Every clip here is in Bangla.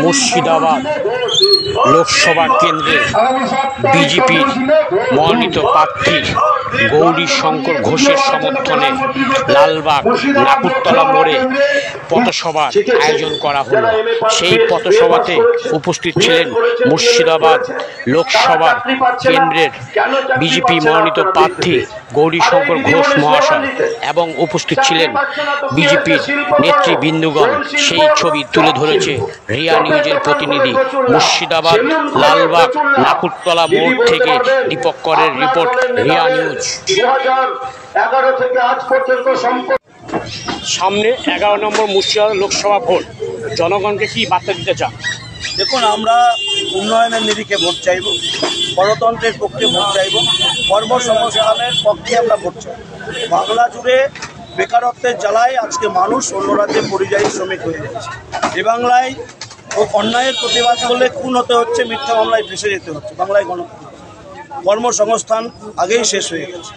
মুর্শিদাবাদ লোকসভা কেন্দ্রের বিজেপির মনোনীত প্রার্থী গৌরীশঙ্কর ঘোষের সমর্থনে লালবাগ নাকুরতলা মোড়ে পথসভার আয়োজন করা হলো। সেই পথসভাতে উপস্থিত ছিলেন মুর্শিদাবাদ লোকসভা কেন্দ্রের বিজেপি মনোনীত প্রার্থী গৌরীশঙ্কর ঘোষ মহাশয় এবং উপস্থিত ছিলেন বিজেপির নেতৃবৃন্দগণ। সেই ছবি তুলে ধরেছে রিয়া নিউজের প্রতিনিধি। মুর্শিদাবাদ লালবাগ নাকুরতলা মোড় থেকে দীপক করের রিপোর্ট, রিয়া নিউজ। সামনে 11 নম্বর মুর্শিদাবাদ লোকসভা ভোট, জনগণকে কি বার্তা দিতে চান? দেখুন, আমরা উন্নয়নের নিরিখে ভোট চাইব, গণতন্ত্রের পক্ষে ভোট চাইব, কর্মসংস্থানের পক্ষে আমরা ভোট চাইব। বাংলা জুড়ে বেকারত্বের জ্বালায় আজকে মানুষ অন্য রাজ্যে পরিযায়ী শ্রমিক হয়ে যাচ্ছে। এ বাংলায় অন্যায়ের প্রতিবাদ করলে খুন হতে হচ্ছে, মিথ্যা মামলায় ফেসে যেতে হচ্ছে। বাংলায় কর্মসংস্থান আগেই শেষ হয়ে গেছে।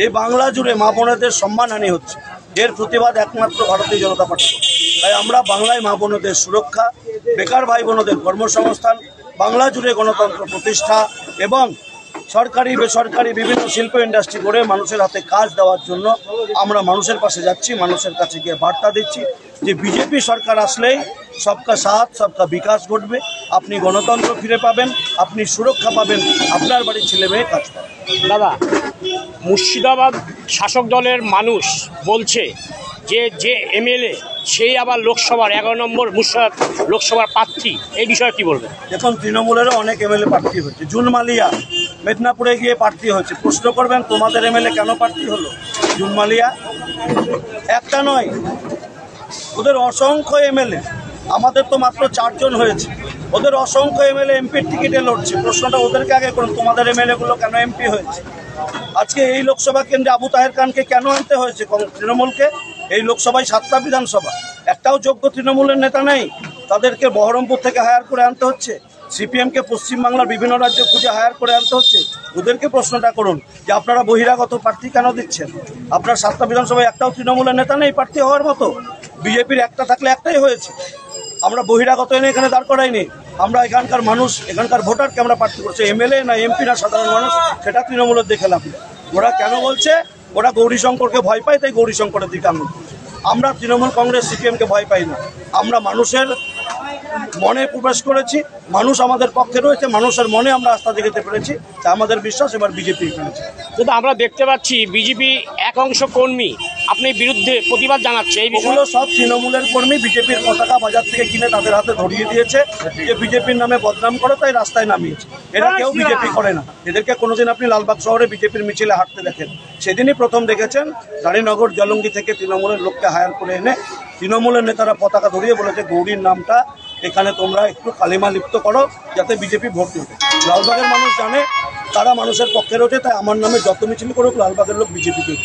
এই বাংলা জুড়ে মা বোনেদের সম্মানহানি হচ্ছে, এর প্রতিবাদ একমাত্র ভারতীয় জনতা পার্টি। তাই আমরা বাংলায় মা বোনদের সুরক্ষা, বেকার ভাই বোনদের কর্মসংস্থান, বাংলা জুড়ে গণতন্ত্র প্রতিষ্ঠা এবং সরকারি বেসরকারি বিভিন্ন শিল্প ইন্ডাস্ট্রি করে মানুষের হাতে কাজ দেওয়ার জন্য আমরা মানুষের পাশে যাচ্ছি। মানুষের কাছে গিয়ে বার্তা দিচ্ছি যে বিজেপি সরকার আসলেই সবকা সাথ সবকা বিকাশ ঘটবে, আপনি গণতন্ত্র ফিরে পাবেন, আপনি সুরক্ষা পাবেন, আপনার বাড়ির ছেলে মেয়ে কাজ পাবেন। দাদা, মুর্শিদাবাদ শাসক দলের মানুষ বলছে যে এমএলএ সেই আবার লোকসভার 11 নম্বর মুর্শিদাবাদ লোকসভার প্রার্থী, এই বিষয়ে কি বলবেন? এখন তৃণমূলেরও অনেক এমএলএ প্রার্থী হয়েছে। জুন মালিয়া মেদিনীপুরে গিয়ে প্রার্থী হয়েছে। প্রশ্ন করবেন তোমাদের এমএলএ কেন প্রার্থী হলো? জুন মালিয়া একটা নয়, ওদের অসংখ্য এমএলএ। আমাদের তো মাত্র 4 জন হয়েছে, ওদের অসংখ্য এমএলএ এমপির টিকিটে লড়ছে। প্রশ্নটা ওদেরকে আগে করুন, তোমাদের এমএলএগুলো কেন এমপি হয়েছে? আজকে এই লোকসভা কেন্দ্রে আবু তাহের খানকে কেন আনতে হয়েছে তৃণমূলকে? এই লোকসভায় 7টা বিধানসভা, একটাও যোগ্য তৃণমূলের নেতা নেই, তাদেরকে বহরমপুর থেকে হায়ার করে আনতে হচ্ছে। সিপিএমকে পশ্চিমবাংলার বিভিন্ন রাজ্যে খুঁজে হায়ার করে আনতে হচ্ছে। ওদেরকে প্রশ্নটা করুন যে আপনারা বহিরাগত প্রার্থী কেন দিচ্ছেন? আপনার 7টা বিধানসভায় একটাও তৃণমূলের নেতা নেই প্রার্থী হওয়ার মতো। বিজেপির একটা থাকলে একটাই হয়েছে। আমরা বহিরাগত এনে এখানে দাঁড় করাইনি, আমরা এখানকার মানুষ, এখানকার ভোটারকে আমরা প্রার্থী করছি। এমএলএ না এমপি না সাধারণ মানুষ, সেটা তৃণমূলের দেখে লাভ। ওরা কেন বলছে ওরা গৌরীশঙ্করকে ভয় পায়, তাই গৌরীশঙ্করের দিকে আঙুল করছে। আমরা তৃণমূল কংগ্রেস সিপিএমকে ভয় পাই না, আমরা মানুষের মনে প্রবেশ করেছি, মানুষ আমাদের পক্ষে রয়েছে, মানুষের মনে আমরা আস্থা দেখাতে পেরেছি, তা আমাদের বিশ্বাস এবার বিজেপি পেরেছে। কিন্তু আমরা দেখতে পাচ্ছি বিজেপি এক অংশ কর্মী আপনি বিরুদ্ধে প্রতিবাদ জানাচ্ছে। এই বিষয়গুলো সব তৃণমূলের কর্মী বিজেপির পতাকা বাজার থেকে কিনে তাদের হাতে ধরিয়ে দিয়েছে যে বিজেপির নামে বদনাম করে, তাই রাস্তায় নামিয়েছে। এরা কেউ বিজেপি করে না। এদেরকে কোনোদিন আপনি লালবাগ শহরে বিজেপির মিছিলে হাঁটতে দেখেন? সেদিনই প্রথম দেখেছেন রানীনগর জলঙ্গি থেকে তৃণমূলের লোককে হায়ার করে এনে তৃণমূলের নেতারা পতাকা ধরিয়ে বলেছে গৌরীর নামটা এখানে তোমরা একটু কালিমা লিপ্ত করো যাতে বিজেপি ভোট দেবে। লালবাগের মানুষ জানে তারা মানুষের পক্ষে রয়েছে, তাই আমার নামে যত মিছিল করুক লালবাগের লোক বিজেপিকে।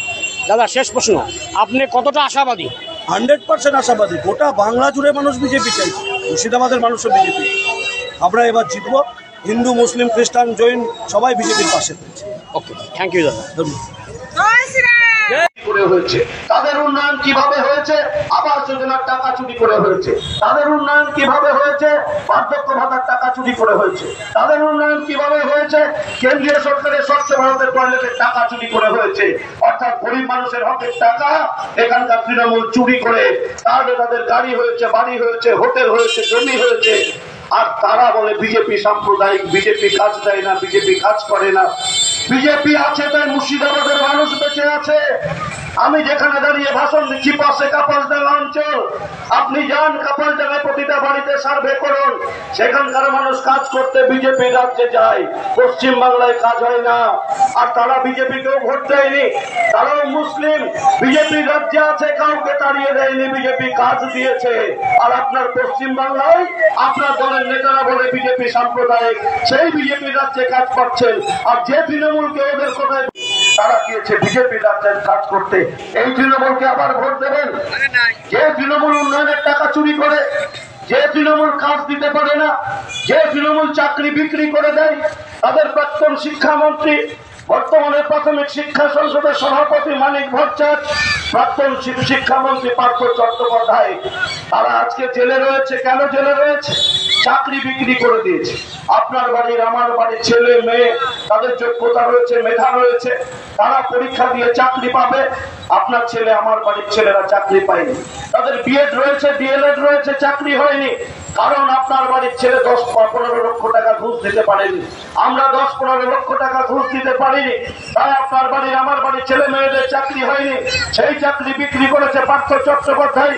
দাদা, শেষ প্রশ্ন, আপনি কতটা আশাবাদী? 100% আশাবাদী। গোটা বাংলা জুড়ে মানুষ বিজেপি চাইছে, মুর্শিদাবাদের মানুষও বিজেপি। আমরা এবার জিতব। হিন্দু মুসলিম খ্রিস্টান জৈন সবাই বিজেপির পাশে রয়েছে। ওকে, থ্যাংক ইউ দাদা। হয়েছে তাদের উন্নয়ন কিভাবে হয়েছে? আবাস যোজনার টাকা চুরি করে হয়েছে। তাদের উন্নয়ন কিভাবে হয়েছে? বার্ধক্য ভাতার টাকা চুরি করে হয়েছে। তাদের উন্নয়ন কিভাবে হয়েছে? কেন্দ্রীয় সরকারের স্বচ্ছ ভারতের টয়লেটের টাকা চুরি করে হয়েছে। অর্থাৎ গরিব মানুষের হকের টাকা এখানকার তৃণমূল চুরি করে তাদের গাড়ি হয়েছে, বাড়ি হয়েছে, হোটেল হয়েছে, জমি হয়েছে। আর তারা বলে বিজেপি সাম্প্রদায়িক, বিজেপি কাজ দেয় না, বিজেপি কাজ করে না। বিজেপি আছে তাই মুর্শিদাবাদের মানুষ বেঁচে আছে। আমি যেখানে দাঁড়িয়ে ভাষণ দিচ্ছি পাশে কাপালডাঙ্গা অঞ্চল, আপনি যান কাপালডাঙ্গায় প্রতিটা বাড়িতে সার্ভে করুন, সেখানকার মানুষ কাজ করতে বিজেপি রাজ্যে যায়, পশ্চিম বাংলায় কাজ হয় না। আর তারা বিজেপিকেও ভোট দেয়নি, তারাও মুসলিম, বিজেপি রাজ্যে আছে, কাউকে তাড়িয়ে দেয়নি, বিজেপি কাজ দিয়েছে। আর আপনার পশ্চিম বাংলায় আপনার দলের নেতারা বলে বিজেপি সাম্প্রদায়িক, সেই বিজেপি রাজ্যে কাজ করছেন। আর যে তৃণমূলকে ওদের কোথায় তারা গিয়েছে বিজেপি রাজ্যের কাজ করতে, এই তৃণমূলকে আবার ভোট দেবেন? যে তৃণমূল উন্নয়নের টাকা চুরি করে, যে তৃণমূল কাজ দিতে পারে না, যে তৃণমূল চাকরি বিক্রি করে দেয়, তাদের প্রাক্তন শিক্ষামন্ত্রী বর্তমানে প্রাথমিক শিক্ষা সংসদের সভাপতি মানিক ভট্টাচার্য, প্রাক্তন শিক্ষামন্ত্রী পার্থ চট্টোপাধ্যায়, তারা আজকে জেলে রয়েছে। কেন জেলে রয়েছে? চাকরি বিক্রি করে দিয়েছে। আপনার বাড়ির আমার বাড়ির ছেলে মেয়ে, তাদের যোগ্যতা রয়েছে, মেধা রয়েছে, তারা পরীক্ষা দিয়ে চাকরি পাবে। আপনার ছেলে আমার বাড়ির ছেলেরা চাকরি পায়নি। তাদের বিএড রয়েছে, ডিএলএড রয়েছে, চাকরি হয়নি। কারণ আপনার বাড়ির ছেলে 10-15 লক্ষ টাকা ঘুষ দিতে পারেনি, আমরা 10-15 লক্ষ টাকা ঘুষ দিতে পারিনি। তাই আপনার বাড়ির আমার বাড়ির ছেলে মেয়েদের চাকরি হয়নি। সেই চাকরি বিক্রি করেছে পার্থ চট্টোপাধ্যায়।